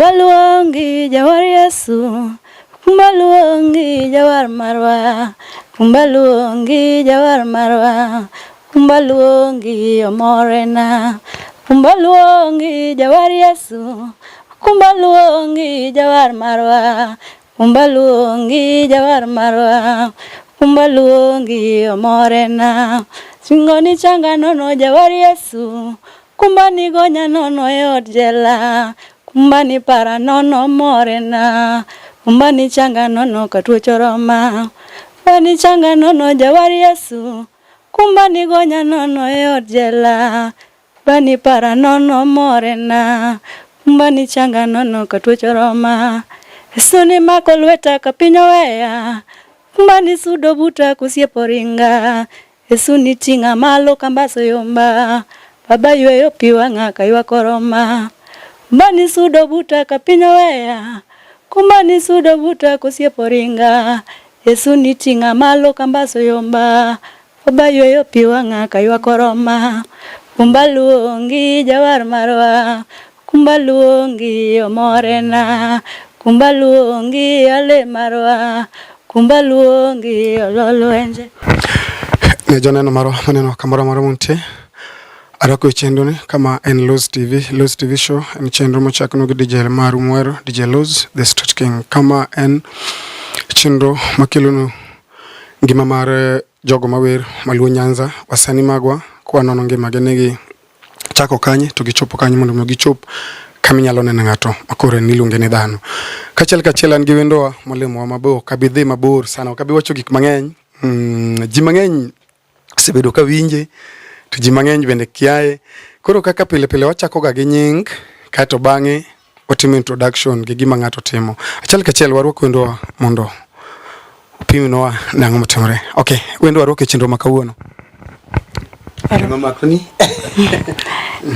Kumbaluongi jawar Yesu, kumbaluongi jawar marwa, kumbaluongi jawar marwa, kumbaluongi omorena, kumbaluongi jawar Yesu, kumbaluongi jawar marwa, kumbaluongi jawar marwa, kumbaluongi omorena, singoni changa nono jawar Yesu, kumbani gonya nono yot jela, kumbani para nono morena, kumbani changa nono katuocho roma, kumbani changa nono jawar Yesu, kumbani gonya nono yot jela, kumbani para nono morena, kumbani changa nono katuocho roma, Yesu ni mako lweta kapinyo weya, kumbani sudo buta kusiepo ringa, Yesu ni tinga malo kambaso yomba, Baba yweyo piwanga kaywa koroma, kumbani sudo buta kapinyo weya, kumbani sudo buta kusiepo ringa, Yesu ni tinga malo kambaso yomba, Baba yweyo piwanga kaywa koroma, kumbaluongi jawar marwa, kumbaluongi omorena, kumbaluongi ale marwa, kumbaluongi ololwenje. Ne joneno marwa maneno kamoro moro muntie. Arako chenro ni kama en Loz TV show en chenro mochakno gi DJ maru mwero DJ Loz the Street King, kama en chenro makelonu ngima mar jogo mawer maluo Nyanza, wasani magwa kwa nono ngima genegi chako kanye to gichopo kanye mondo gichop kaminyalo neno ngato makore niluonge ne dhano. Kachiel an gi wendowa molemo wa mabor kabidhi mabor sana, kabi wacho gik mang'eny. Ji mang'eny sebedo ka winje to ji mang'eny bende kiaye. Koro kaka pile wachako ga gi nying kato bang'e otimo introduction gi gima ng'ato timo. Achiel warwako wendowa mondo opimnwa nang'o motimore. Okay, wendo warwako chenro makawuono. Nomako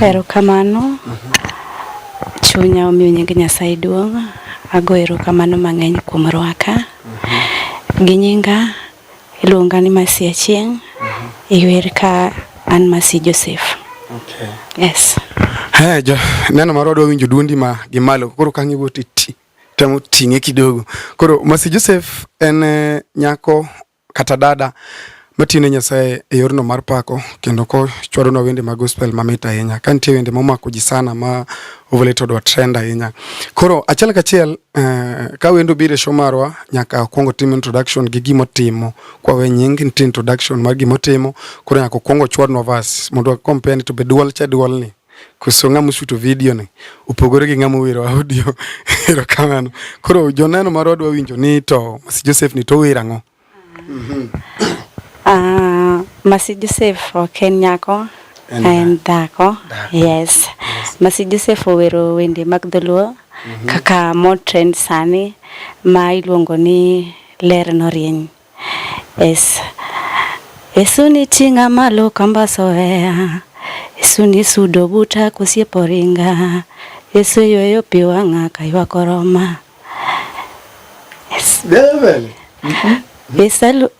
Ero kamano. Chunya omiyo nying Nyasaye duong'. Ago erokamano mang'eny kuom rwaka. Gi nyinga iluonga ni Masi Achieng'. Iwer ka an Masi Joseph. Okay. Yes. Neno marwa winjo duondi ma gimalo. Koro kangi boti temo tinge kidogo. Koro Masi Joseph en nyako kata dada matine Nyasaye e yorno mar pako, kendo ko chwado no wende mag gospel mamita ahinya. Kantie wende momako ji sana ma overlated wa trend ahinya. Koro achiel kachiel ka wendo bire show marwa nyaka kuongo timo introduction gi gimo timo. Kwa we nying nti introduction mar gimo timo, koro nyaka kuongo chwado no verse mondo compare to be dual cha dual ni. Kusonga mushuto video ni upogore gi ngamo wero audio ero kamano. Koro joneno marwa dwa winjo ni to Masi Joseph ni to wirango. Masi Joseph oken nyako en dhako. Yes. Masi Joseph owero wende mag dholuo kaka mod trend sani ma iluongo ni ler norieny. Yes. Yesu ni tinga malo kambaso weya, Yesu ni sudo buta kusiepo ringa, Yesu yweyo piwanga kaywa koroma. Yes. Devil.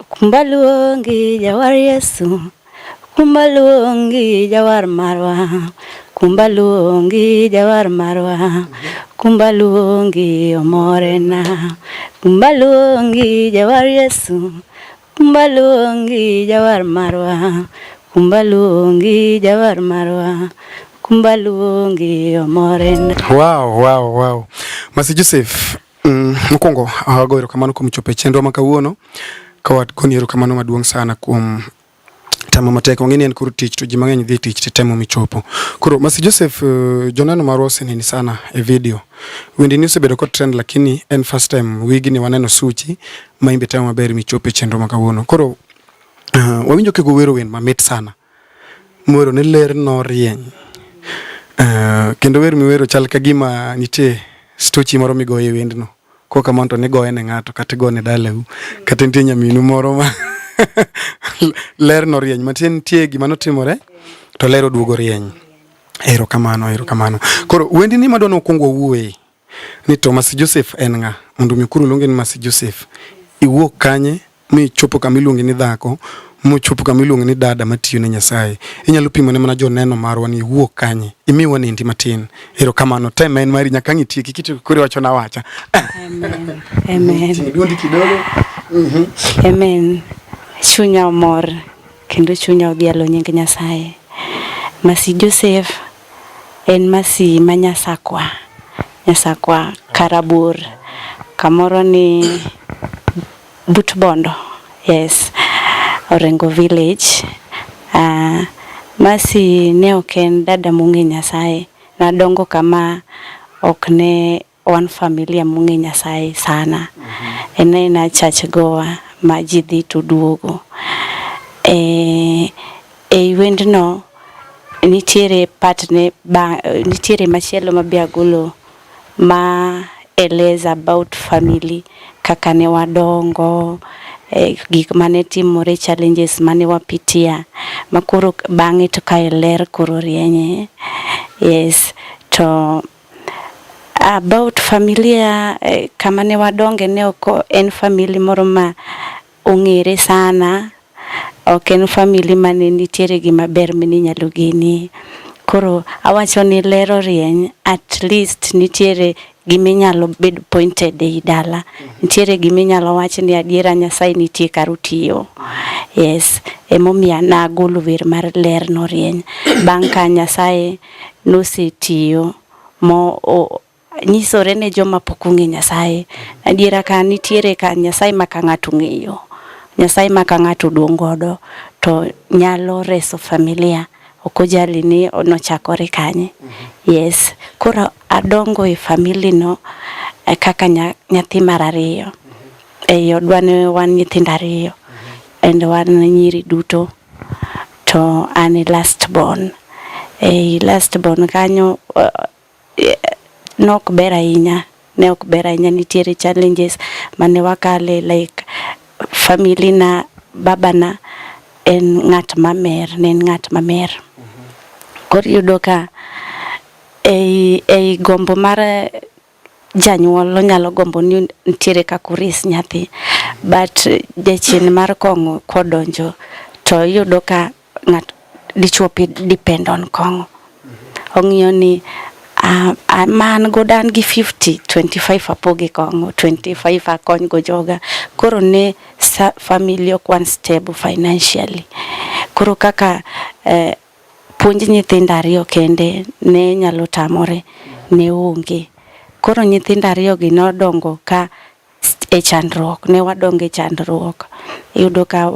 Kumbaluongi jawar Yesu, kumbaluongi jawar marwa, kumbaluongi jawar marwa, kumbaluongi omorena, kumbaluongi jawar Yesu, kumbaluongi jawar marwa, kumbaluongi jawar marwa, kumbaluongi omorena. Wow. Masi Joseph, mkongo ago erokamano kuom chope chenro makawuono. Kawat koni erokamano maduong' sana kuom tamo matek. Ng'eni en koro tich to ji mang'eny dhi tich to temo michopo. Koro Masi Joseph, joneno marwa oseneni sana e video. Wende ni osebedo kod trend lakini en first time wigi ni waneno suchi ma imbe tamo maber michope chenro makawuono. Koro wawinjo kego wero wen mamit sana. Mwero ne ler norieny. Kendo wer miwero chal ka gima nitie stochi moro migoye wendno. Ko kamanto ne goye ne ngato kata gone dalau kata nitie nyaminu moro ma ler norieny matin tie gima notimore to ler oduogo rieny. Erokamano. Koro wendi ni madono kuongo wuoye ni to Masi Joseph en nga mondo mikuru longe ni Masi Joseph iwuok kanye mi chopo kama iluongi ni dhako, mochopo kama iluongi ni dada matiyo ne Nyasaye. Inyalo pimo ne mana joneno marwa ni wuok kanye. Imiwa ni ndi matin. Erokamano time en mari nyaka ngitie kikiti kuri wacho na wacha. Amen. Amen. Duondi kidogo. Amen. Chunya mor kendo chunya odhialo nying Nyasaye. Masi Joseph en masi manyasakwa. Nyasakwa Karabur. Kamoro ni Butbondo. Yes. Orengo village. Masi ne oken dada mungi Nyasaye. Nadongo kama okne one familia mungi Nyasaye sana. Ene na church goa majidhi tuduogo. Wendno nitiere partne nitiere machielo mabiagolo ma eleza about family kaka ne wadongo, gik mane timore, challenges mane wapitia makoro bang'e to kae ler koro rienye. Yes, to about familia kama ne wadonge ne oko en family moro ma ong'ere sana, ok en family mane nitiere gima ber mininyalo gini. Koro awacho ni lero rieny, at least nitiere giminyalo bed pointed e dala. Nitiere giminyalo wacho ni adiera Nyasaye nitie karutiyo. Yes, emomiya nagolo wer mar ler no rieny. Bang' ka Nyasaye nosetiyo nyisore ne joma pok ong'e Nyasaye. Adiera ka nitiere ka Nyasaye maka ng'ato ng'eyo. Nyasaye maka ng'ato duong' godo to nyalo reso familia. Okojali ni nochakore kanye. Yes. Koro adongo e family no kaka nyathi mar ariyo. Odwa ne wan nyithindo ariyo. And wan nyiri duto. To an last born. Last born kanyo nok ber ahinya. Ne ok ber ahinya, nitiere challenges mane wakale, like family na babana en ng'at mamer, ne en ng'at mamer. Koro yudo ka ei gombo mar janyuol nyalo gombo ni nitiere kakuris nyathi, but jachien mar kong'o kodonjo to yudo ka ng'at dichuo depend on kong'o. Ong'iyo ni man godan gi 25 apoge kong'o, 25 akony go joga. Koro ne family ok one stable financially. Koro kaka puonj nyithindo ariyo kende ne nyalo tamore, ne onge. Koro nyithindo ariyo gi nodongo ka e chandruok, ne wadongo e chandruok. Yudo ka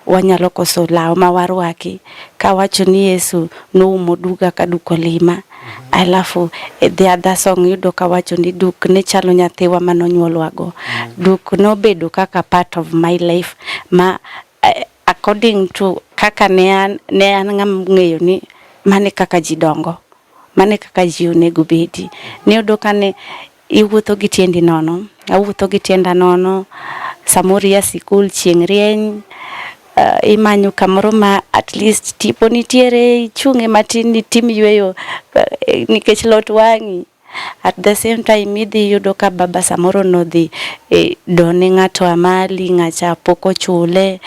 wanyalo koso law ma warwaki, ka wacho ni Yesu noumo duga ka duk olima. Alafu the other song yudo ka wacho ni duk ne chalo nyathiwa manonyuolwago. Duk nobedo kaka part of my life ma according to kaka ne an ng'am ng'eyo ni mane kaka ji dongo, mane kaka ji onego bedi. Ne yudo ka ne iwuotho gi tiendi nono, awuotho gi tienda nono, samori ya sikul chieng' rieny, imanyo kamoro ma at least tipo nitiere, chunge matin ni tim yweyo nikech lot wang'i. At the same time idhi yudo ka baba samoro nodhi done ng'ato amali, ng'acha poko chule,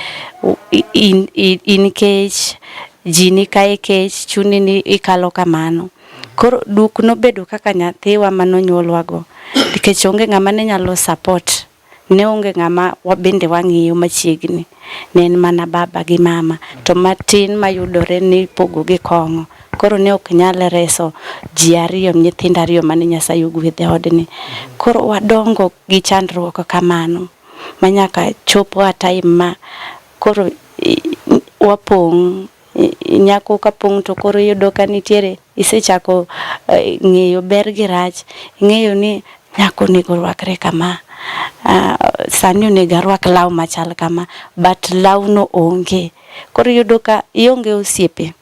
in kech, jini kae kech, chuni ni ikalo kamano. Koro duk nobedo kaka nyathiwa manonyuolwago, nikech onge ng'ama ne nyalo support, ne onge ng'ama wabende wang'iyo machiegni, ne en mana baba gi mama, to matin mayudore ni pogo gi kong'o. Koro ne ok nyal reso ji ariyo, nyithindo ariyo mane Nyasaye ogwedhe odni. Koro wadongo gi chandruok kamano, manyaka chopo a time ma koro wapong', nyako kapong' to koro yudo ka nitiere isechako ng'eyo ber gi rach, ng'eyo ni nyako nego rwakre kama, sani onego arwak law machal kama, but law no onge. Koro yudo ka ionge osiepe,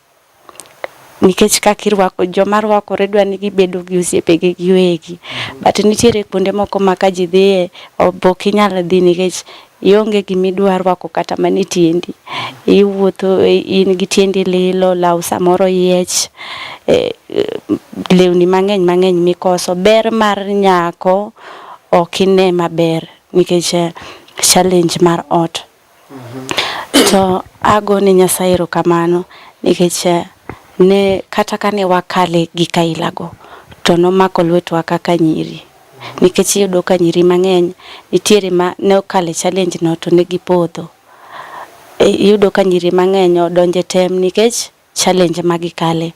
nikech kaka irwako, joma rwakore dwa ni gibedo gi osiepe gi giwegi, but nitiere kuonde moko ma ka ji dhiye ok inyal dhi nikech ionge gimidwa rwako kata mane tiendi. Iwuotho in gi tiendi lilo, law samoro yiech, lewni mang'eny mikoso. Ber mar nyako ok ine maber, nikech challenge mar ot. To agone Nyasaye erokamano nikech ne kata kane wakale gi kailago to nomako lwetwa kaka nyiri. Nikech iyudo ka nyiri mang'eny nitiere ma ne okale challenge no to ne gipodho. Iyudo ka nyiri mang'eny odonje tem nikech challenge magikale.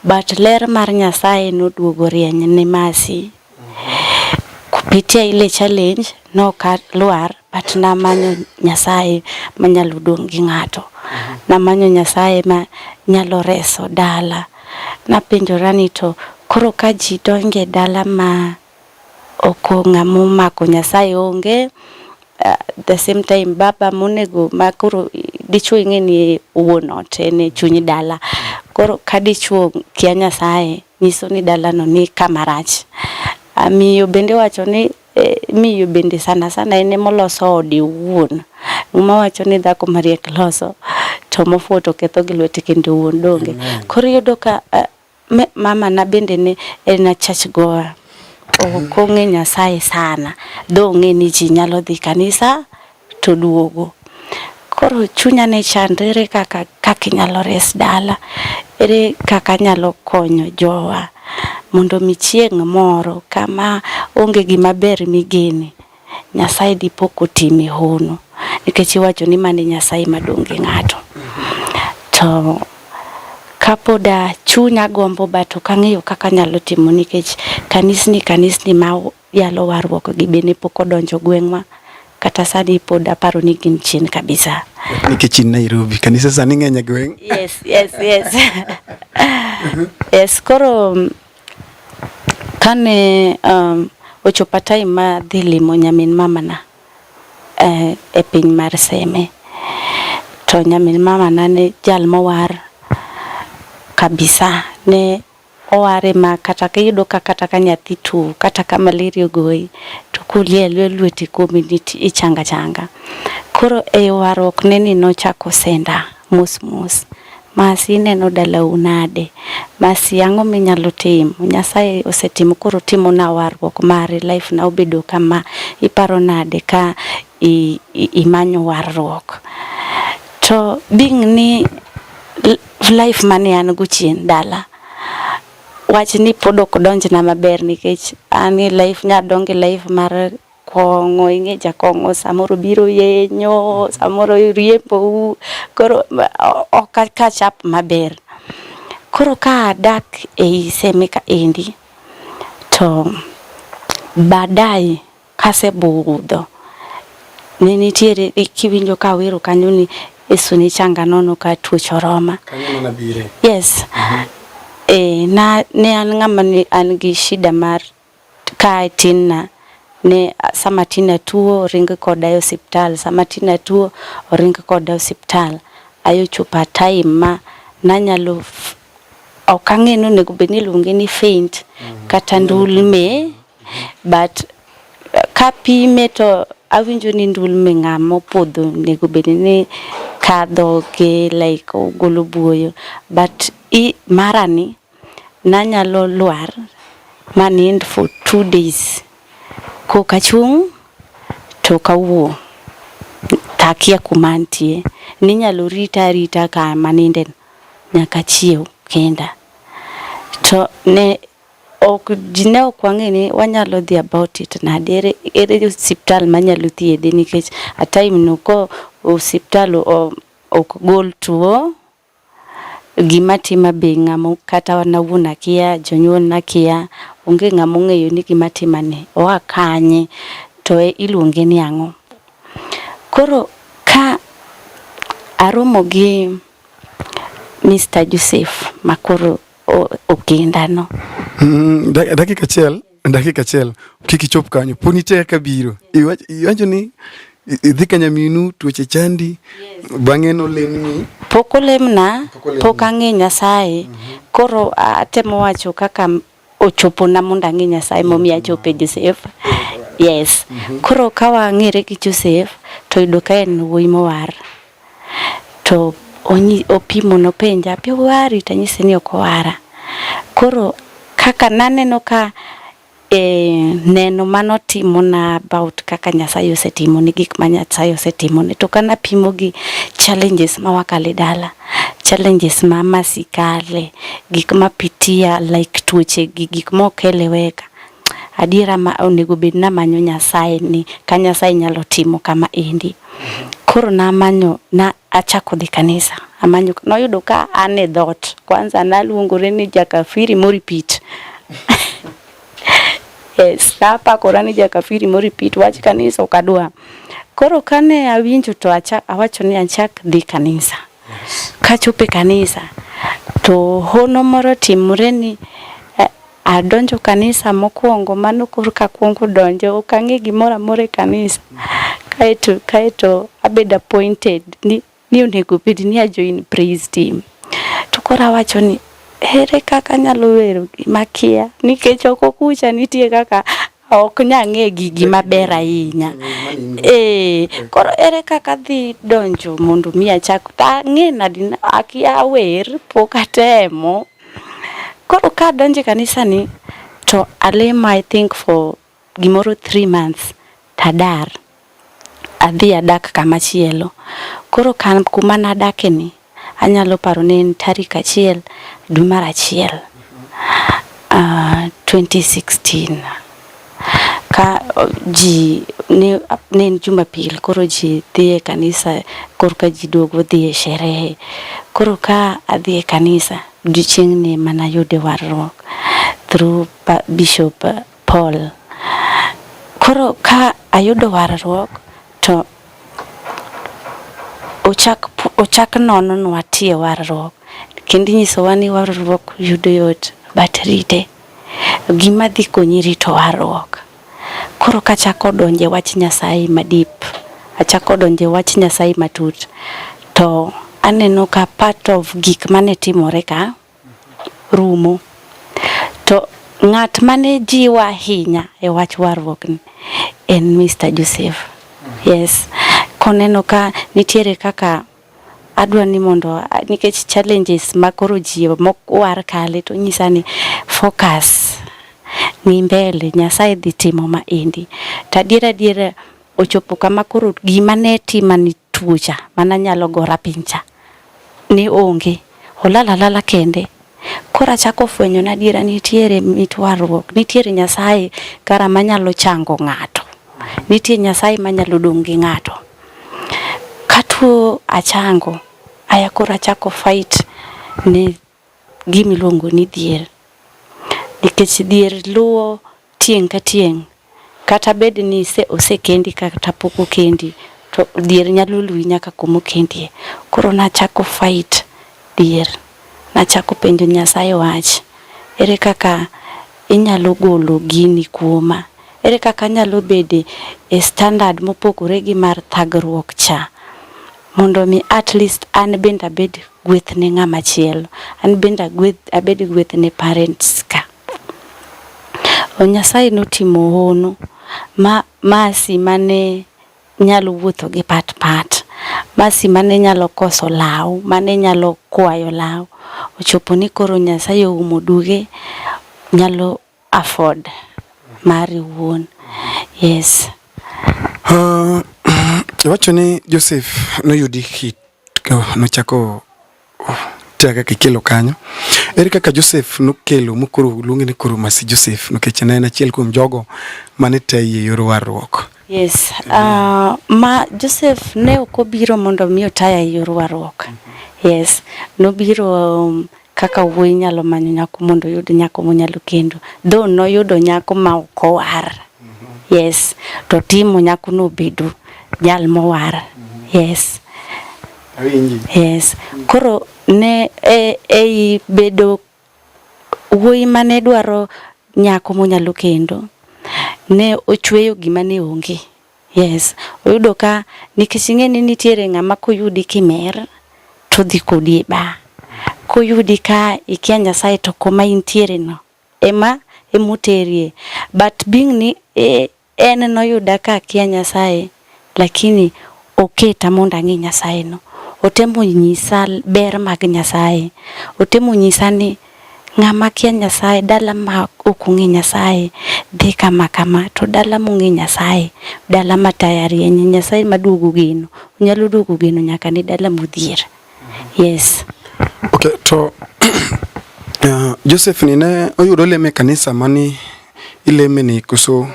But ler mar Nyasaye noduogo rieny ne Masi. Kupitia ile challenge no ka luar but namanyo Nyasaye manyalo dong' gi ng'ato. Namanyo Nyasaye ma nyalo reso dala. Napenjora ni to koro ka ji donge dala ma oko ng'amo mako Nyasaye onge, the same time baba monego makoro dichuo ing'eni wuon ot ne chuny dala. Koro ka dichuo kia Nyasaye nyiso ni dala no ni kamarach. Miyo bende wacho ni miyo bende sana ene moloso odi wuon. Uma wacho ni dhako mariek loso to mofuoto ketho gi lwete kendo wuon donge. Koro yudo ka mama na bende ne en church goer. Okong'e Nyasaye sana. Dong'e ni ji nyalo dhi kanisa to duogo. Koro chunya ne chandre kaka inyalo res dala. Ere kaka nyalo konyo jowa mondo mi chieng' moro kama onge gima ber migene Nyasaye dipoko timi hono. Nikech iwacho ni mane Nyasaye madonge ng'ato. To kapoda chunya gombo bato kang'eyo kaka nyalo timo nikech kanisni ma yalo warruok gi bene pok odonjo gweng'wa. Kata sani pod aparo ni gin chien kabisa. Nikech in Nairobi, kanisa sani ng'eny gweng'. Yes. Yes, koro kane ochopa time ma dhi limo nyamin mama na e piny mar Seme. To nyamin mama na ne jal mowar kabisa. Ne oware ma kata kiyudo ka kata ka nyathi tu kata ka malaria goyi to kuliel lweti community ichanga. Koro e warruok ne ni nochako senda mos. Masi neno dala unade. Masi ang'o minyalo timo. Nyasaye osetimo koro timo na warruok mare life na obedo kama iparo nade ka imanyo warruok. To being ni life mane an go chien dala. Wach ni pod ok donjna maber nikech ani life nya donge life mar kong'o ing'e jakong'o samoro biro yenyo samoro riembo koro ok kachap maber. Koro ka dak e Seme ka endi to baadaye kasebudho ne nitiere kiwinjo ka wero kanyo ni Yesu ni changa nono ka tuocho roma. Kanyo na bire. Yes. Ne an ng'ama ni an gi shida mar ka tinna ne sama tina tuo ring koda e hospital sama tina tuo ring koda e hospital ayo chupa time ma nanyalo okang'eno nego beni lunge ni faint kata ndulme but kapime to awinjo ni ndulme ng'amo podho nego beni kadho ke like golo buoyo but marani nanyalo lwar manind for 2 days koka chung to kawuo takia kumantie ninyalo rita ka maninden nyaka chiew kenda to ne ok jine okwange ni wanyalo dhi about it na ere hospital manyalo thiedhe nikech a time no ko hospital ok gol tuo gima tima be ng'amo kata wanawuna kia jonyuol na kia onge ng'amo ng'eyo ni gima timane oa kanye to iluonge ni ang'o. Koro ka aromo gi Mr. Joseph makoro okenda no dakika achiel kiki chop kanyo poni te ka biro iwacho ni idhi kanyaminu tuoche chandi bang'e no lemni pok olemna pok ang'e Nyasaye koro atemo wacho kaka ochopo na mondo ang'e Nyasaye momiyo achope Joseph. Yes. Koro ka wang'ere gi Joseph to yudo ka en wuoyi mowar to opimo no penja piwari tanyise ni ok owara. Koro kaka naneno ka neno manotimo na about kaka Nyasaye osetimo ni gik ma Nyasaye osetimo ni to kana pimo gi challenges ma wakale dala, challenges ma masikale, gik ma pitia like tuoche gik ma okeleweka, adiera ma onego bed na manyo Nyasaye ni ka Nyasaye nyalo timo kama endi. Koro na manyo na achako dhi kanisa, amanyo noyudo ka ane dot kwanza naluongore ni jakafiri moripit. Yes, kapa korani jakafiri moripit wach kanisa okadwa. Koro kane awinjo to awacho ni achak dhi kanisa. Kachope kanisa to hono moro timore ni adonjo kanisa mokwongo mano korka kwongo donjo okang'e gimoro amora kanisa. Kaeto abed appointed ni onego bed ni ajoin praise team. To koro awacho ni ere kaka nyalo wero makia nikech oko kucha nitie kaka ok nyang'e gigi maber ahinya. Koro ere kaka dhi donjo mondo mi achak ng'e nadi akia wer pok atemo. Koro ka donjo kanisa ni to alemo I think for gimoro 3 months tadar adhi adak kamachielo. Koro kan kuma nadake ni anyalo paro ni tarik 1 dwe mar 1 2016 ka ji ne Jumapil koro ji dhi e kanisa korka ji duogo dhi e sherehe. Koro ka adhi e kanisa odiochieng' ni mana yude warruok through Bishop Paul. Koro ka ayudo warruok to ochak nono nwatie warruok kendo nyisowa ni warruok yudo yot but rite gima dhi konyi rito warruok. Koro kachako donje wach Nyasaye madip, achako donje wach Nyasaye matut to aneno ka part of gik mane timore ka rumo. To ng'at mane jiwa ahinya e wach warruok ni en Mr. Joseph. Yes, koneno ka nitiere kaka adwa ni mondo nikech challenges makoro ji mokwar kale to nyisani focus ni mbele Nyasaye dhi timo maendi. Tadiera ochopo kama koro gima ne tima ni tuocha mana nyalo gora pincha ni onge olala kende. Kora chako fwenyo na diera nitiere mitwarruok, nitiere Nyasaye kara manyalo chango ng'ato, nitiere Nyasaye manyalo dongi ng'ato. Katuo achango aya kora chako fight ni gimiluongo ni dhier. Nikech dhier luwo tieng' ka tieng', kata bed ni osekendi kata poko kendi to dhier nyalo luwi nyaka kuma kendie. Koro nachako fight dhier, nachako penjo Nyasaye wach ere kaka inyalo golo gini kuoma, ere kaka nyalo bede e standard mopogore gi mar thagruok cha mondo mi at least an benda bed gweth ne ng'ama chielo, an benda abed gweth ne parents ka. Nyasaye notimo hono masi mane nyalo wuotho gi pat masi mane nyalo koso law, mane nyalo kwayo law, ochopo ni koro Nyasaye oumo duge nyalo afford mari wuon. Yes. Wacho ni Joseph noyudi hit nochako tiaga kikelo kanyo. Ere kaka Joseph nokelo mokoro luonge ni koro Masi Joseph nikech ne en achiel kuom jogo mane tayi yor warruok. Yes, ma Joseph ne okobiro mondo mi otaya yor warruok. Yes, nobiro kaka wuoyi nyalo manyo nyako mondo yud nyako monyalo kendo. Though noyudo nyako ma okowar. Yes, to timo nyako no bedo jal mowar. Yes. Yes. Koro ne ei bedo wuoyi mane dwaro nyako monyalo kendo ne ochweyo gima ne onge. Yes, oyudo ka nikech ng'eni nitiere ng'ama koyudi kimer to dhi kodi ba, koyudi ka ikia Nyasaye to koma intiere no emoterie. But being ni en noyuda ka kia Nyasaye lakini oketa mondo ang'e Nyasaye no, otemo nyisa ber mag Nyasaye, otemo nyisa ni ng'ama kia Nyasaye, dala ma okung'i Nyasaye dhi kama to dala mung'i Nyasaye, dala ma tayari en Nyasaye maduogo geno, unyalo duogo geno nyaka ni dala mudhier. Yes. Okay, to Joseph ni ne oyudo leme kanisa mani ileme ni kuso?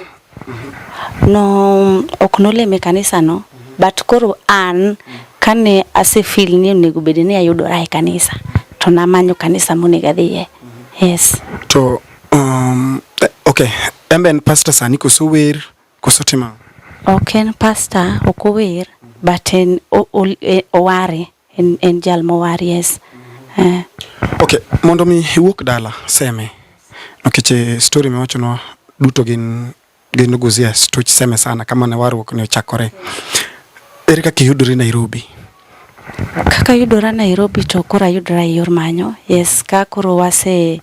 No, ok noleme kanisa no, but koro an kane ase feel ni onego bed ni ayudora e kanisa, to namanyo kanisa monego adhiye. Yes. To okay, emben pastor sani kuso wer kuso tima? Ok en pastor, ok ower, but en oware, en jal mowar. Yes. Okay, mondo mi iwuok dala seme. Nikech story miwacho no duto gin guzia stoch seme sana kama ne warruok ne ochakore. Ere kaka yudori Nairobi? Kaka yudora Nairobi to kora yudora e yor manyo. Yes, ka koro wase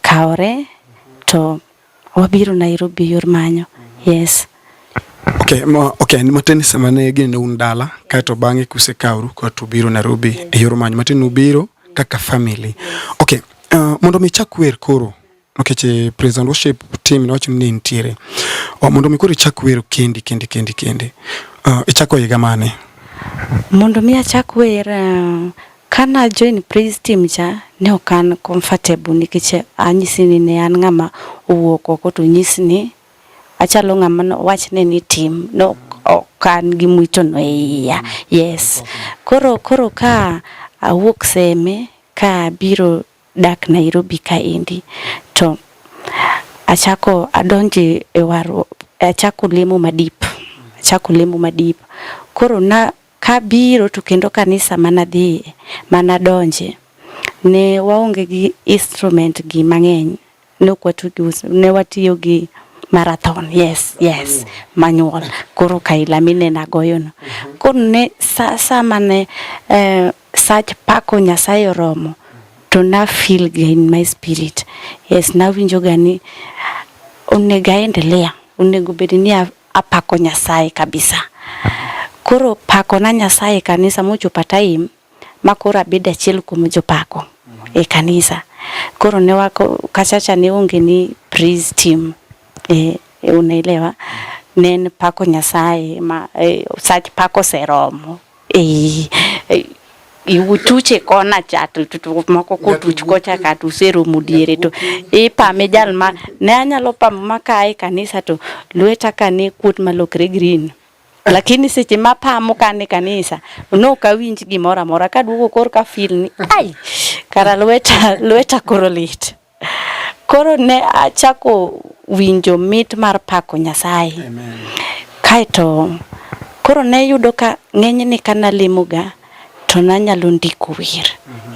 kaore to wabiro Nairobi yor manyo. Yes. Okay, matin sama ne gin un dala kaito bang'e kuse kauru ko to biro Nairobi e yor manyo matin ubiro kaka family. Okay, mondo mi chak wer koro nikech present worship team no wacho ni nitiere. Mondo mi koro chak wer kendi. Ichako higa mane? Mondo mi achak wer kana join praise team cha ne okan comfortable nikech anyisi ni ne an ng'ama owuok oko to nyisni achalo ng'ama no wachne ni team no kan gi muito no iya. Yes. Koro ka awuok seme ka biro dak Nairobi ka indi to achako adonje e waro, achako lemo madip. Koro na ka biro to kendo kanisa mana donje ne waonge gi instrument gi mang'eny, ne watiyo gi marathon. Yes, manual. Koro kaila mine nagoyo no. Koro ne sa mane sach pako Nyasaye oromo to na feel in my spirit. Yes, na winjo gani onega endelea, onego bed ni apako Nyasaye kabisa. Koro pako na Nyasaye kanisa mochopo time makoro abed achiel kuom jopako e kanisa. Koro ne wako kachacha ne onge ni praise team unaelewa, nen pako Nyasaye ma sach pako seromo iutuche kona chatu moko kotuch kocha katu sero mudiere to ipame jal ma ne anyalo pamo makae kanisa to lweta kane kuot malokre green, lakini seche mapamo kane kanisa no kawinj gimoro amora kaduogo kor ka feel ni ai kara lweta koro lit. Koro ne achako winjo mit mar pako Nyasaye. Amen. Kaito koro ne yudo ka ng'enyne kana lemoga to nanyalo ndiko wer.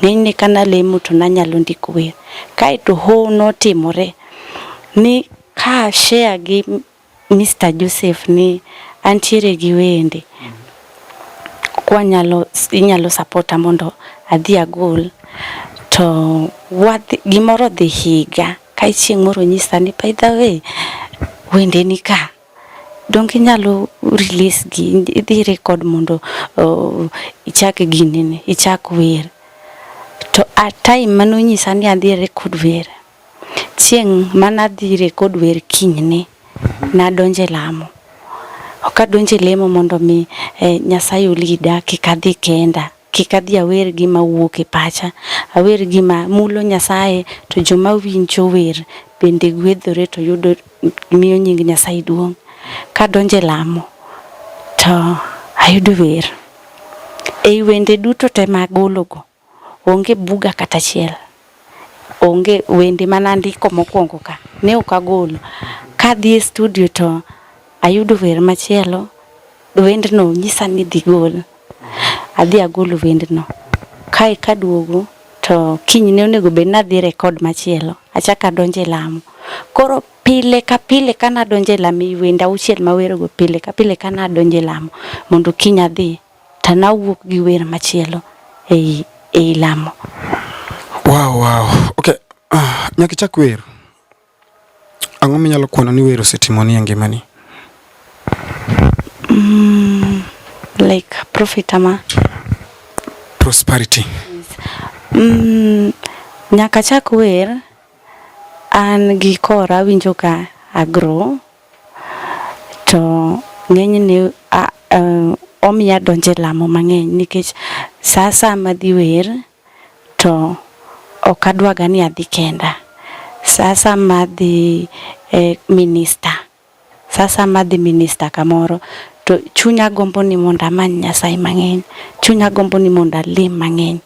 Ng'enyne kana lemo to nanyalo ndiko wer. Kaito ho notimore ni ka share gi Mr. Joseph ni antiere gi wende kwa inyalo supporta mondo adhi agol to gimoro dhi higa ka chieng' moro nyisa ni by the way wende ni ka dongi nyalo release gi idhi record mondo ichak ginene, ichak wer. To at time mano nyisa ni adhi record wer, chieng' mana dhi record wer kinyne na donje lamo. Okadonje lemo mondo mi Nyasaye olida kikadhi kenda, kikadhi awer gima wuok e pacha, awer gima mulo Nyasaye to joma winjo wer bende gwedhore to yudo miyo nying Nyasaye duong'. Kadonje lamo to ayudo wer e wende duto te magologo onge buga kata chiel, onge wende manandiko mokwongo ka ne okagolo. Kadhi e studio to ayudo wer machielo, wendno nyisa ni dhi gol, adhi agolo wendno. Kai kaduogo to kinyne onego bed na dhi record machielo, achaka donje lamo. Koro pile ka pile kana donje lamo wenda auchiel mawerogo pile ka pile kana donje lamo mondo kinya dhi tana wuok gi wer machielo e lamo. Wow. Okay, nyaka chak wer. Ang'o minyalo kono ni wer osetimoni e ngimani? Like profit ama prosperity. nyaka chak wer an gi kora winjo ka agro to ng'enyne omiya donje lamo mang'eny nikech sa madhi wer to ok adwaga ni adhi kenda. Sa madhi minister kamoro to chunya gombo ni mondo amany Nyasaye mang'eny, chunya gombo ni mondo alim mang'eny.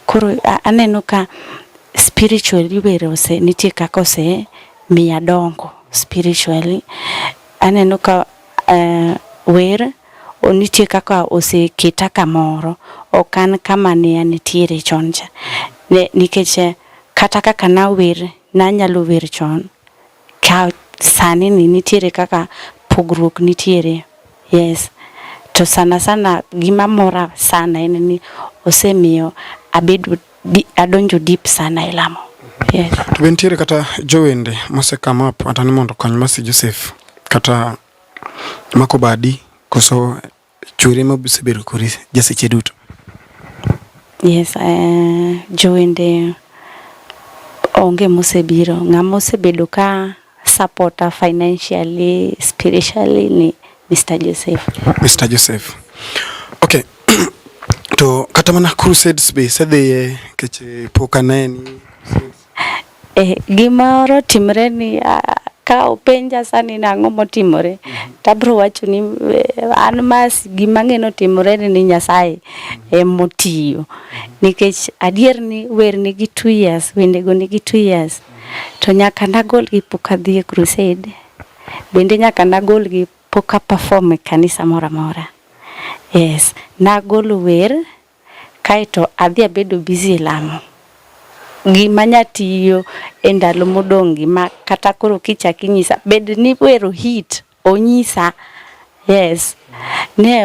Koro aneno ka spiritually wer nitie kaka miya dongo spiritually. Aneno ka wer nitie kaka oseketa kamoro, ok an kama ne antiere chon cha. Nikech kata kaka nanyalo wer chon, ka sani ni nitiere kaka pogruok nitiere. Yes. To sana gima mora sana en ni osemiyo adonjo deep sana e lamo. Yes. To bentiere kata jowende mosekama atani mondo kony Mercy Joseph kata mako badi koso chwere mosebedo kori jaseche duto. Yes, jowende onge mosebiro, ng'ama osebedo ka supporter financially, spiritually ni Mr. Joseph. Okay. To kata mana crusades be sedhiye keche pokaneni gimoro timre ni ka openja sani nang'o motimore tabro wacho ni an mas gima ng'eno timore ni Nyasaye motiyo nikech adier ni wer ni gi 2 years, wende go ni gi 2 years to nyaka nagol gi pok adhi e crusade, bende nyaka nagol gi pok perform e kanisa mora. Yes, nagolo wer kaito adhi abedo busy e lamo. Gima nyatiyo e ndalo modongi ma kata koro kichaki nyisa bed ni wero hit onyisa. Yes, ne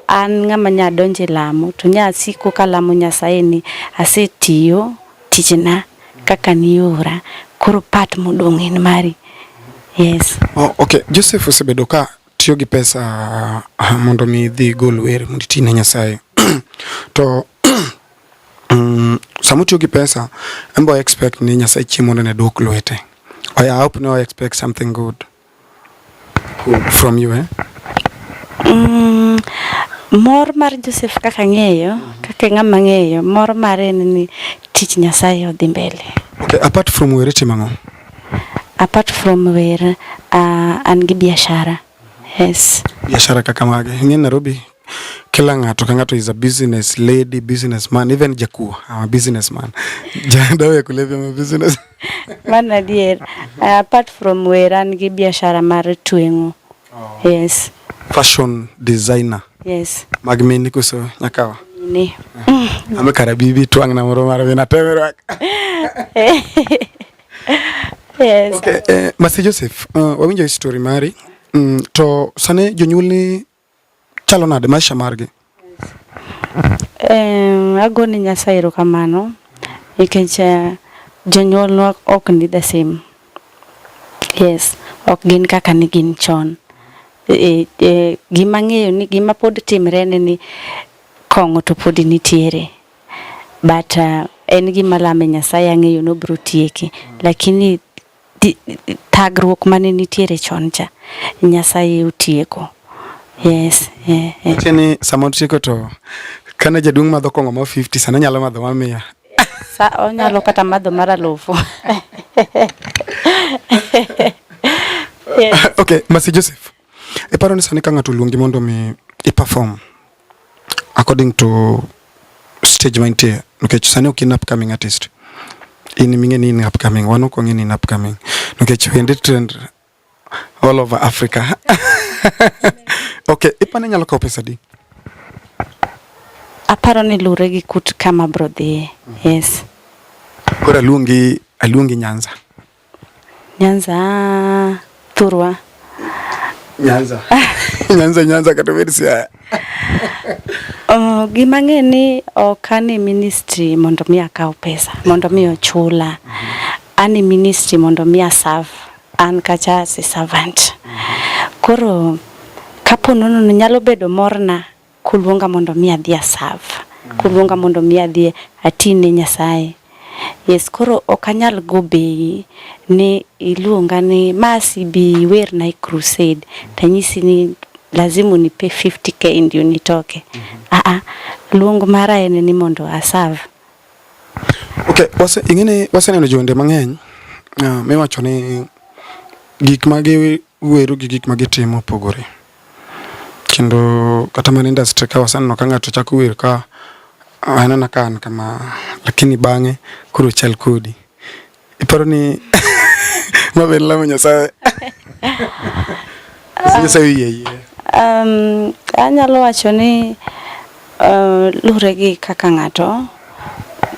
an ng'ama nya donje lamo to nya siko kalamo Nyasaye ni asetiyo tichna kaka niora koro part modong en mari. Yes. Oh, okay. Joseph osebedo ka tiyo gi pesa mondo mi dhi gol wer mondo tine Nyasaye. To samu tiyo gi pesa embo expect ni Nyasaye chiemo ne dok lwete. I hope no I expect something good from you, eh? Mor mar Joseph kaka ng'eyo, kaka ng'ama ng'eyo, mor mare ni tich Nyasaye odhi mbele. Okay, apart from wer timang'o? Apart from wer, an gi biashara. Yes. Biashara kaka mage? Ng'e Nairobi kila ng'ato ka ng'ato is a business lady, businessman, even jakuo, I'm a businessman. Dawe kulevya ma business. Mana Dhier. Apart from wer an gi biashara mar twengo. Yes. Fashion designer. Yes. Magmini kuso nyakawa. Ni. Ame karabibi twang na moro mara bina temerwa. Yes. Okay, Mercy Joseph, wawinjo story mari. To sane jonyulni chalo nade maisha margi? Agoni Nyasaye erokamano nikech jonyuolwa ok ni the same. Yes, ok gin kaka ni gin chon. Gima ng'eyo ni gima pod timre ni kong'o to pod nitiere. But en gima lame Nyasaye ang'eyo no bro tieki. Lakini tagruok mane nitiere chon cha Nyasaye utieko. Yes. Tieni samon tieko to kana jadung madho kong'o ma 50 sana nyalo madho mamia. Sa onyalo kata madho mara lofu. Yes. Okay, Mercy Joseph. E paro ni sani ka ng'ato luongi mondo mi perform according to stage maintain. Nikech sani ok in upcoming artist. In mingeni in upcoming, wano kongi in upcoming. Nikech wende trend all over Africa. Okay, ipane nyalo kawo pesa di? Aparo ni lure gi kut kama bro dhiye. Yes. Kora aluongi Nyanza. Thurwa. Nyanza kata versi haya. Gima ng'eni okane ministry mondo mi akaw pesa, mondo mi ochula. Ani ministry mondo mi serve, an kacha si servant. Koro kapo nono nyalo bedo morna kulunga mondo mi adhi serve, kulunga mondo mi adhi atine Nyasaye. Yes, koro okanyal go bei ni iluonga ni Masi bi wer na crusade. Tanyisi ni lazimu nipe 50k ndio nitoke. Luong mara en ni mondo aserve. Okay, wase neno jonde mang'eny. Miwacho ni gik magi weru gi gik magi timo opogore. Kendo kata man industry ka wasaneno ka ng'ato chako wer ka anana kan kama lakini bang'e kuro chal kodi. Iparo ni maben lamo Nyasaye. Nyasaye yeye. Anyalo wacho ni lure gi kaka ng'ato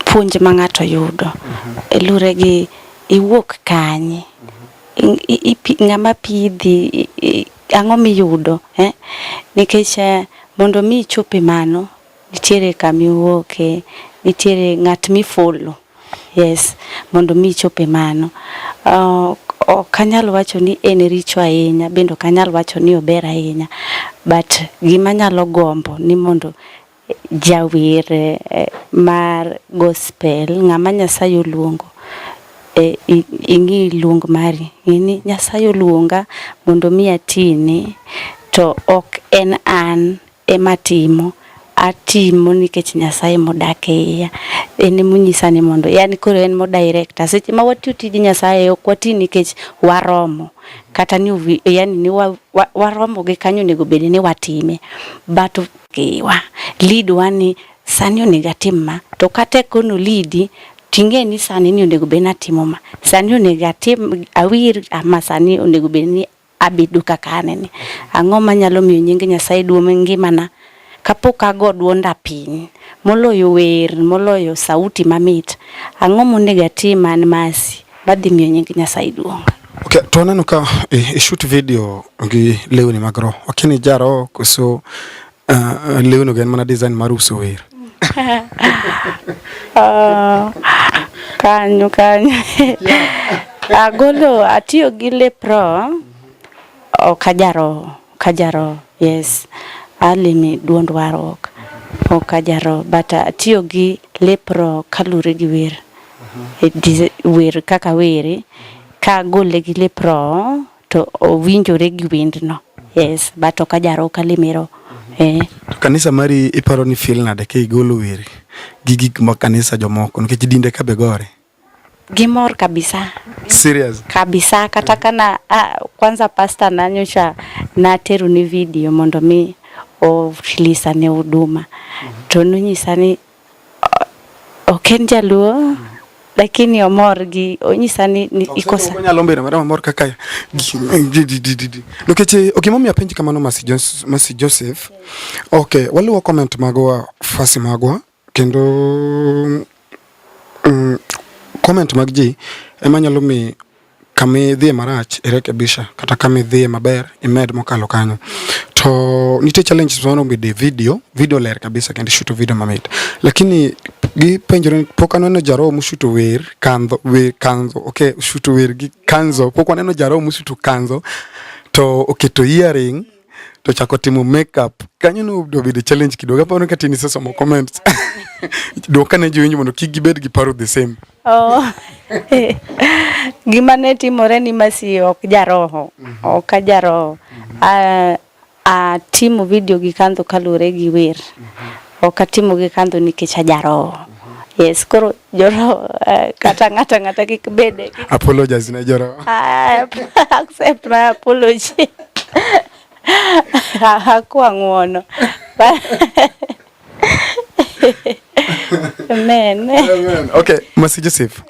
puonj ma ng'ato yudo. Lure gi iwuok kanye. Ng'ama pidhi ang'o miyudo nikech mondo mi chopi mano nitiere kami wuoke, nitiere ng'at mi follow. Yes, mondo mi chopi mano. Kanyal wacho ni en richo ahinya, bendo kanyal wacho ni ober ahinya, but gima nyalo gombo ni mondo jawer mar gospel ng'ama Nyasaye oluongo ingi luong mari ini Nyasaye oluonga mondo mi atini to ok en an ematimo atimo nikech Nyasaye modak e iya en munyisa ni mondo yani koro en mo director seche ma watiyo tij Nyasaye ok wati nikech waromo kata ni yani ni waromo gi kanyo nego bed ni watime but kiwa lead wani sani onegatim ma to kata kono lead tinge ni sani ni onego bed natimo ma sani onegatim awir ama sani onego bed ni abedo kaka anene ang'o manyalo miyo nying Nyasaye duomo ngimana kapok ago duonda piny moloyo wer moloyo sauti mamit ang'o monego atim an Masi badhi miyo nying Nyasaye duong. Okay, to neno ka shoot video gi lewni magro okini jaro koso lewni gen mana design mar uso wer. Kanyo agolo atiyo gi lepro kajaro yes alimi duond warok okajaro but atiyo gi lepro kalure gi wer wer kaka were ka gole gi lepro to owinjore gi wendno yes but okajaro kalimero kanisa mari iparo ni feel nade ke igolo wer gi gik ma kanisa jomoko nikech dinde ka be gore gimor kabisa serious kabisa kata kana kwanza pastor nanyocha nateru ni video mondo mi o release ne huduma to nunyisa ni oken jaluo lakini omor gi onyisa ni ikosa nyalo mbere mara mor kaka nikech okimomi apenji kamano Masi Joseph okay waluwo comment magwa fasi magwa kendo comment mag ji emanyalo mi kami dhie marach irekebisha kata kami dhie maber imed mokalo kanyo to nitie challenge zono bide video ler kabisa kendo shoot video mamit lakini gi penjore pok aneno jaro mushuto wer kanzo okay shoot wer gi kanzo pok aneno jaro mushuto kanzo to oketo earring to chako timo makeup kanyo no do bide challenge kidogo pa ka tini sasa mo comments do kana jiwenyo mondo kigibed gi paro the same gima ne timore ni Masi ok jaroho ok ajaro timo video gi kanzo kalure gi wer ok atimo gi kanzo nikech ajaro yes koro joro kata ngata kik bede apologize na joro accept my apology hakuwa ng'wono amen okay Masi Joseph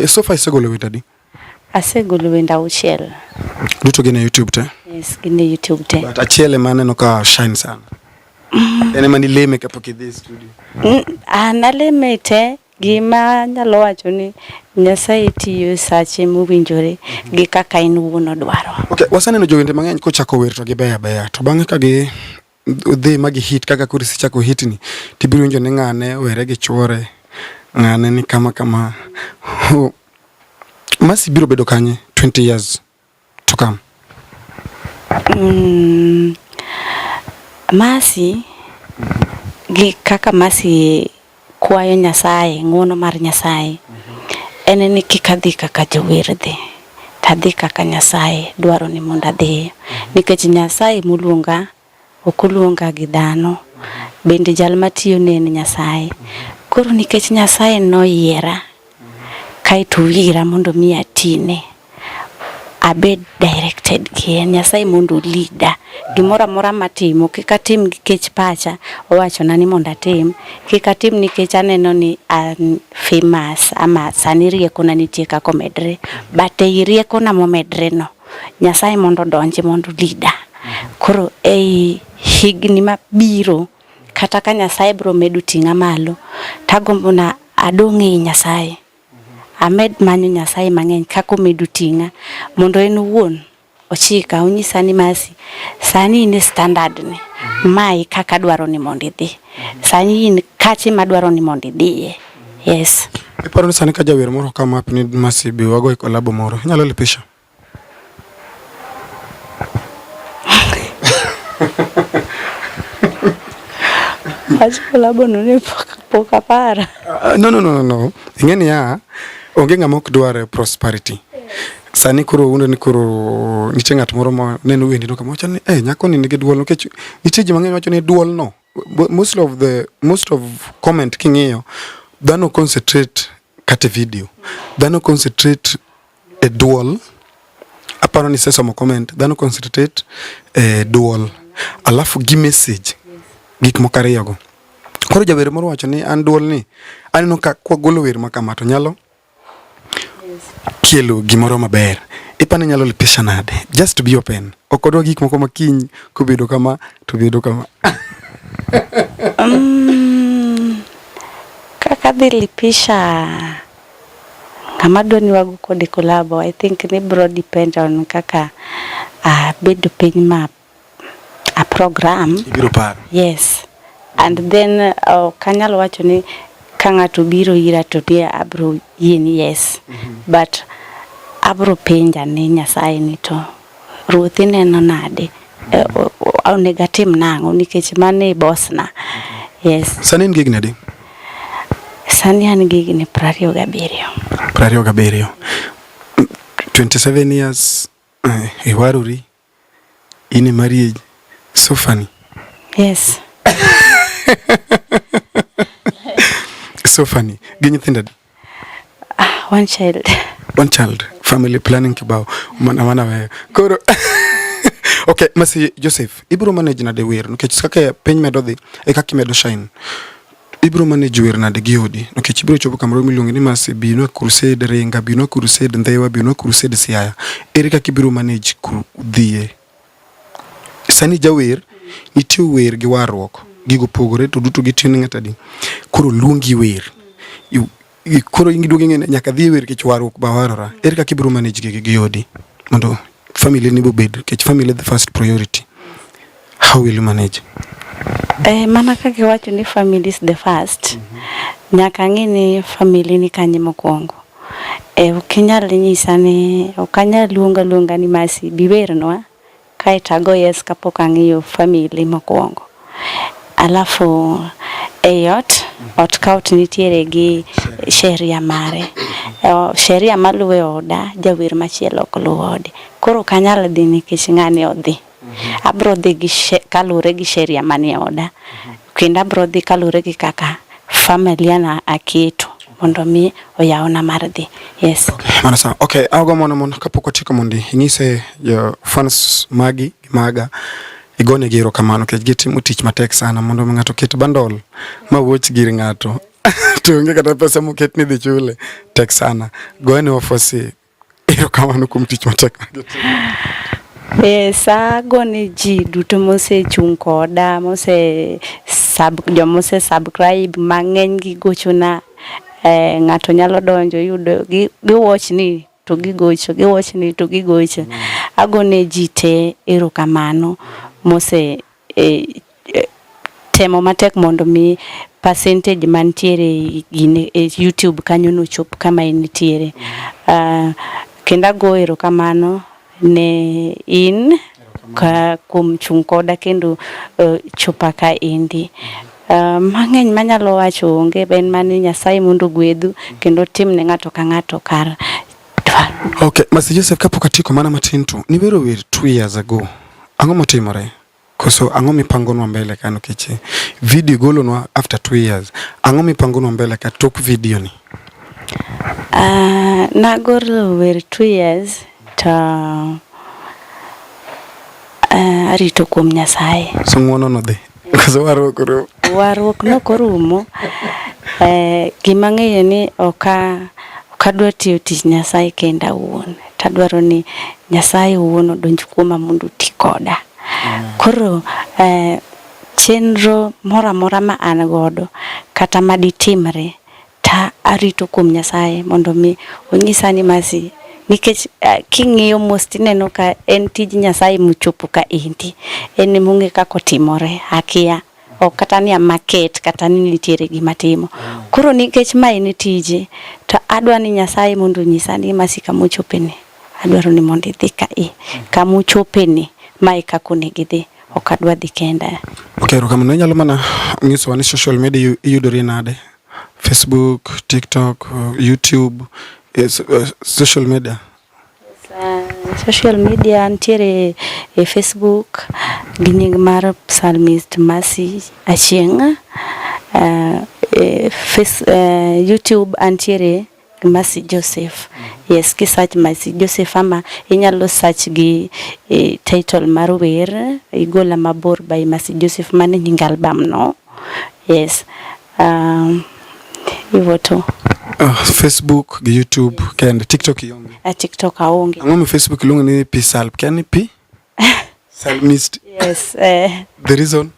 so far isegolo witadi asegolo wenda uchiel duto gine YouTube te yes gine YouTube te but achiel maneno ka shine sana ene mani leme kapok idhi studio analeme te gima nyalo wacho ni Nyasaye tiyo sache mowinjore gi kaka in wuono dwaro. Okay, wasaneno jowende mang'eny kochako wer to gibeya to bang'e ka gi dhi magi hit kaka kuri si chako hit ni tibiro winjo ni ng'ane were gi chwore ng'ane ni kama Masi biro bedo kanye 20 years to come. Masi gi kaka Masi kwayo Nyasaye, ng'uono mar Nyasaye. En ni kik adhi kaka jower dhi, tadhi kaka Nyasaye dwaro ni mondo adhi. Nikech Nyasaye moluonga ok oluonga gi dhano, bende jal matiyo ne en Nyasaye. Koro nikech Nyasaye noyiera kaito wira mondo mi atine, abed directed gi Nyasaye mondo leader. Gimora mora matimo kik atim nikech pacha owachona ni mondo atim, kik atim nikech aneno ni an famous ama sani rieko na nitie kako medre, but ei rieko na momedre no Nyasaye mondo donji mondo leader. Koro ei higni mabiro kata ka Nyasaye bro medo tinga malo, tagombo na adonge Nyasaye, amed manyo Nyasaye mang'eny kako medo tinga mondo en wuon ochika onyisa ni Masi sani ni standard ni mai kaka dwaro ni mondo idhi, sani in kachi madwaro ni mondo idhiye. Yes. Iparo ni sani ka jawer moro kama ni Masi bi wago e kolabo moro, inyalo lipisha? Acho kolabo no ne poka para. No. Ingeni ya onge ng'ama ok dware prosperity. Sani koro uno ni koro nitie ng'at moro ma neno wendi no kama wacho ni nyako ni nigi duol, nikech nitie ji mang'eny wacho ni duol no, most of comment king'iyo dhano concentrate kate video, dhano concentrate e duol. Aparo ni sesomo comment dhano concentrate duol alafu gi message gik moko ariyogo. Koro jawer moro wacho ni an duol ni aneno ka kwagolo wer makama to nyalo kelo gimoro maber. Ipani nyalo lipisha nade? Just to be open. Okodwa gik moko makiny kubedo kama to bedo kama. Kaka dhi lipisha kama dwani wago kode kolabo, I think ni bro depend on kaka bedo piny ma a program. Ibiro par. Yes. And then kanyalo wacho ni ka ng'ato biro ira to dia abro yini yes. But abro penja ni Nyasaye ni to ruoth ineno nade, au negative nango nikech mane boss na. Yes. Sani ngig nade? Sani an gig ni 27. 27 years, iwaruri, in a marriage, so funny. Yes. So funny. Gini thinda? One child. One child. Family planning kibao. Mana we. Koro. Okay, Masi Joseph, ibro manage na de wer, nikech kaka peny medo dhi e kaka medo shine. Ibro manage wer na de giodi, nikech ibro chopo kamoro miluongo ni Masi bino crusade ringa, bino crusade ndhewa, bino crusade siaya. Ere kaka ibro manage dhie. Sani jawer nitie wer gi warruok gigo pogore to duto gitini ng'atadi. Koro luongi wer. Koro ingiduoge ng'ene nyaka dhi wer kech warruok ba warora. Ere kaka ibro manage gi yodi mondo family ni bobed, kech family the first priority. How will you manage? Mana kaka wacho ni family is the first. Nyaka ng'ini family ni kanye mokwongo. Ukinyal nyisa ni okanya luonga ni Masi biwernwa kae tago yes kapok ang'iyo family mokwongo. Alafu ot kaut nitiere gi sheria mare. Sheria maluwe oda jawer machielo ok luwo ode. Koro kanyal dhi nikech ng'ani odhi. Abro dhi gi kalure gi sheria manie oda. Kendo abro dhi kalure gi kaka familia na aketo mondo mi oyawna mar dhi. Yes. Mana sawa. Okay, ago mono kapok wachiko mondi ing'ise jo fans maga igone giro kamano kech gitimo tich matek sana mondo ng'ato ket bandol ma wuoch gir ng'ato to onge kata pesa moket ni dhi chule tek sana. Goene ofosi iro kamano kuom tich matek. Agone ji duto mose chung koda, mose subscribe mang'eny gi gochona. Ng'ato nyalo donjo yudo gi watch ni to gigocho. Agone ji te erokamano mose temo matek mondo mi percentage mantiere gine YouTube kanyo no chop kama intiere. Kendo ago erokamano ne in kuom chung koda kendo chopa ka indi. mang'eny manyalo wacho onge ben mani Nyasaye mondo gwedhu kendo tim ne ng'ato ka ng'ato kar dwaro. Okay, Masi Joseph kapok atiko mana matin to nibero wer 2 years ago. Ang'o motimore? Koso ang'o mipangonwa mbele kano kiche video golonwa after 2 years. Ang'o mipangonwa mbele ka tok video ni? Nagolo wer 2 years to arito kuom Nyasaye. So ng'wono no dhi. Koso Warruok nokorumo. Gima ng'eyo ni okadwa tiyo tich Nyasaye kenda awuon. Tadwaro ni Nyasaye owuon odonj kuoma mondo ti koda. Koro chenro mora ma an godo kata maditimre ta arito kuom Nyasaye mondo mi onyisa ni Masi, nikech king'iyo mos tineno ka en tij Nyasaye mochopo ka inti en mong'e kako timore akia ok kata ni market kata ni nitiere gima timo. Koro nikech ma en tije to adwa ni Nyasaye mondo nyisa ni Masi kamochopeni adwaro ni mondo idhi kamochopeni mai kako ne gidhi ok adwa dhi kenda. Okay, rokamano nyalo mana nyiso ni social media iyudore nade? Facebook, TikTok, YouTube, social media. Social media ntiere Facebook gi nying mar Psalmist Masi Achieng', YouTube antiere Masi Joseph. Yes, ki search Masi Joseph ama inyalo search gi title mar wer igola mabor by Masi Joseph mane nying album no. Yes. Hivyo tu. Facebook, YouTube, kende TikTok yonge. TikTok aonge. Ang'o Facebook ilungo ni Psalp, kani P? Psalmist. Yes. The reason?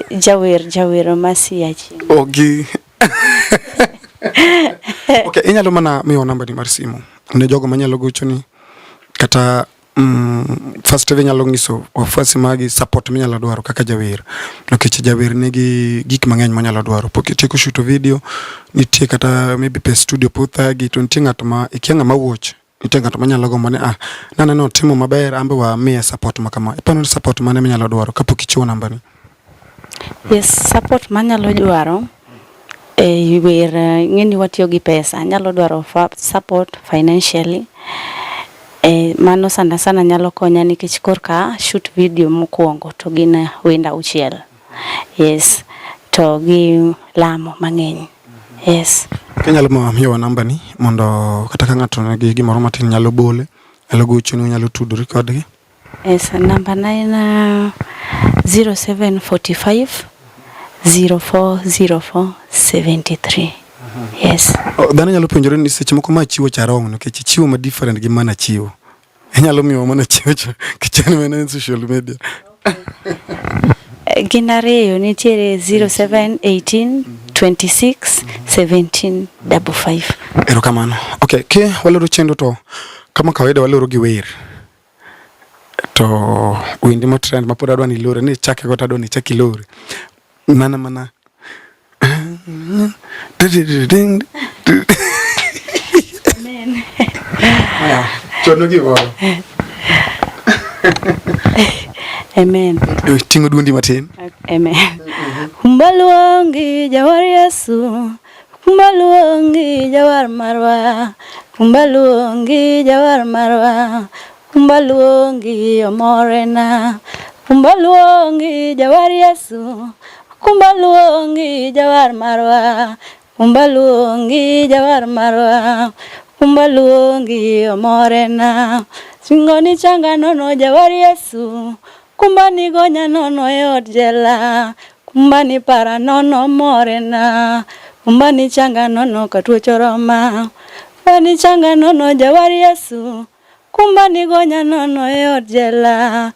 Jawer Masi Achieng'. Okay. Okay, inyalo mana miyo namba ni mar simu. Ne jogo manyalo gochoni kata first nyalo ngiso wafuasi magi support minyalo dwaro kaka jawer. Nikech jawer nigi gik mang'eny manyalo dwaro. Pok itieko shoot video, nitie kata maybe pe studio puthagi to nitie ng'at ma ikianga ma watch. Nitie ng'at manyalo gombo ni nano timo maber ambe wa miya support makama. Ipano support mane minyalo dwaro kapok ichiwo namba ni? Yes, support manyalo dwaro wer ng'eni watiyo gi pesa. Nyalo dwaro support financially. Mano sana nyalo konya nikech korka shoot video mokwongo to gin wenda uchiel. Yes. To gi lamo mang'eny. Yes. Kenyalo miyo namba ni mondo kata ka ng'ato nigi gimoro matin nyalo bole, nyalo gochoni, nyalo tudori kodgi. Yes, namba 9 0745 040473. Yes. Dhano nyalo penjore ni seche moko ma chiwo charong nikech chiwo ma different gi mana chiwo. Nyalo miyo mana chiwo kichani mena social media. Ginareyo nitiere 0718 26 17 55. Erokamano. Okay, ke waloro chendo to kama kawaida waloro gi wer. To windi mo trend mapod adwa ni lore ni chake go tadwa ni chaki lore. Mana. Amen. Chono gi woro. Amen. Tingo dundi matin. Amen. Kumbaluongi jawar Yesu, kumbaluongi jawar marwa, kumbaluongi jawar marwa, kumbaluongi omorena, kumbaluongi jawar Yesu, kumbaluongi jawar marwa, kumbaluongi jawar marwa, kumbaluongi omorena, singoni changa nono jawar Yesu, kumbani gonya nono e od jela, kumbani para nono morena, kumbani changa nono katuo choroma, kumbani changa nono jawar Yesu, kumbani gonya nono e od jela,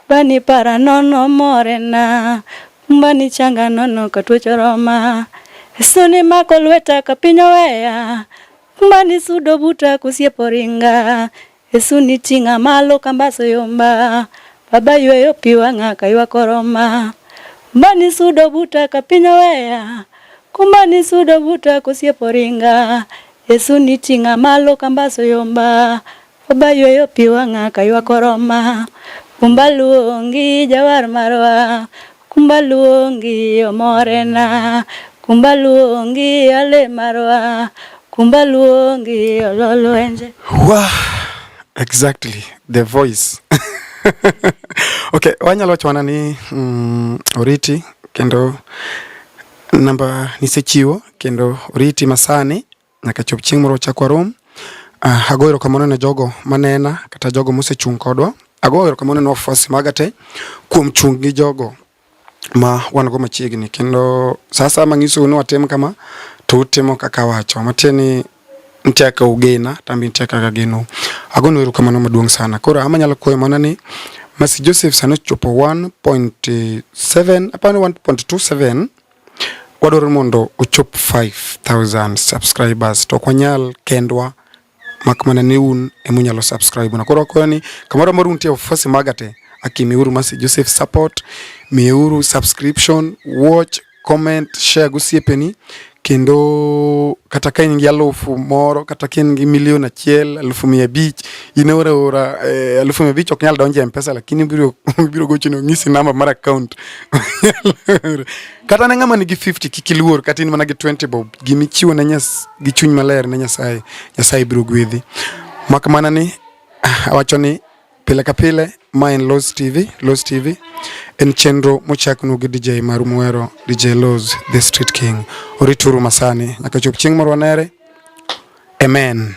kumbani para nono morena, kumbani changa nono katuo choroma, Yesu ni mako lweta kapinyo weya, kumbani sudo buta kusiepo ringa, Yesu ni tinga malo kambaso yomba, Baba yweyo piwanga kaywa koroma, kumbani sudo buta kapinyo weya, kumbani sudo buta kusiepo ringa, Yesu ni tinga malo kambaso yomba, Baba yweyo piwanga kaywa koroma, kumbaluongi jawar marwa, kumbaluongi omorena, kumbaluongi ale marwa, kumbaluongi ololwenje. Wow, exactly, the voice. Okay, wanyalo chwana ni oriti kendo namba nisechiwo kendo oriti masani nyaka chop chieng' moro chakwa rom. Agoero kamano ne jogo manena kata jogo mosechung' kodwa. Agoero kamano ne wafuasi magate kuom chung' gi jogo ma wan go machiegni kendo sasa mangiso no watem kama to utimo kaka wacho mateni ntiaka ugena tambi ntiaka gageno. Agono ero kamano maduong' sana. Kora ama nyalo koyo mana ni Masi Joseph sano chopo 1.7 apano 1.27 wadoro mondo uchop 5,000 subscribers to kwanyal kendwa makmana ni un emunyalo subscribe na koro koyo ni kamoro moro untie ofasi magate akimiuru Masi Joseph support miuru subscription watch comment share gusiepeni kendo kata ka ingi alufu moro kata ka ingi milion achiel 1,500 inaora ora 1,500 ok nyal donje mpesa lakini biro gochino ngisi namba mar account kata ne ngama nigi 50 kikiluor kata in mana gi 20 bob gimichiwo na nyas gi chuny maler na Nyasaye biro gwedhi makmana ni awacho ni pile ka pile ma en Loz TV en chenro mochaknu gi DJ maru mwero DJ Loz the Street King orituru masani nyaka chop chieng' moro wanere amen.